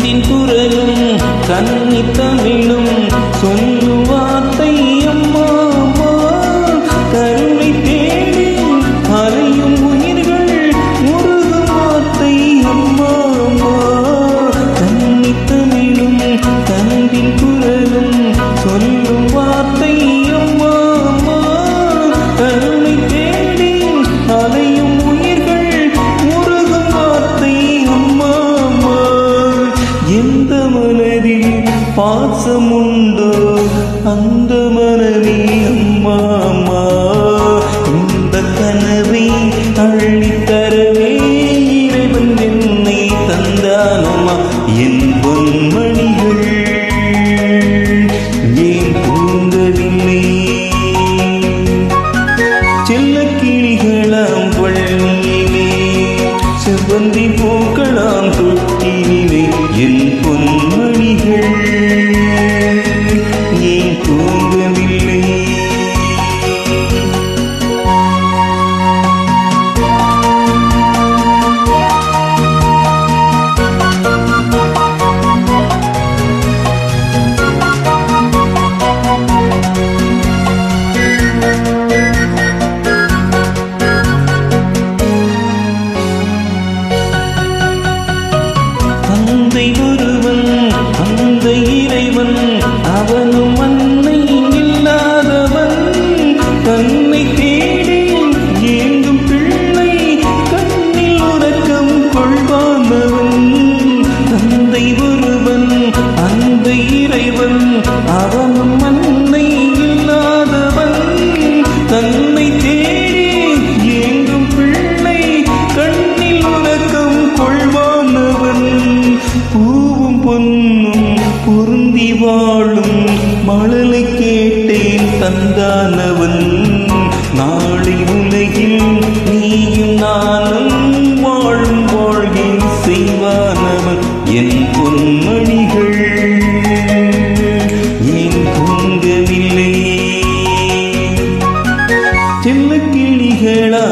தந்தின் குரலும் கன்னி தமிழும் சொல்லும் வார்த்தை அம்மா அம்மா. கருணை தேடி அலையும் உயிர்கள் முருகும் வார்த்தை அம்மா அம்மா. கன்னி தமிழும் தந்தின் குரலும் சொல்லும் வார்த்தை அம்மா அம்மா. கருணை தேடி அலையும் உயிர்கள் முருகும் வார்த்தை அம்மா அம்மா. எந்த மனதில் பாசமுண்டோ அந்த மனமே அம்மா அம்மா. இந்த கனவை அள்ளித்தரவே இறைவன் என்னை தந்தானம்மா. என் பொன்மணிகள் ஏன் தூங்கவில்லை? செல்ல கிளிகளாம் பள்ளியிலே செவ்வந்தி பூக்களாம் தொட்டிலே என் பொன்மணிகள் ஏன் தூங்கவில்லை? தந்தை ஒருவன் அந்த இறைவன் அவனும் அன்னை இல்லாதவன். தன்னை தேடி ஏங்கும் பிள்ளை கண்ணில் உறக்கம் கொள்வானவன். தந்தை ஒருவன் அந்த இறைவன் அவனும் அன்னை இல்லாதவன். தன்னை தேடி ஏங்கும் பிள்ளை கண்ணில் உறக்கம் கொள்வானவன். பூவும் பொன்னும் பொருந்தி வாழும் மழலை கேட்டேன் தந்தானவன். நாளை உலகில் நீயும் நானும் வாழும் வாழ்வில் செய்வானவன். என் பொன்மணிகள் ஏன் தூங்கவில்லை? செல்ல கிளிகளா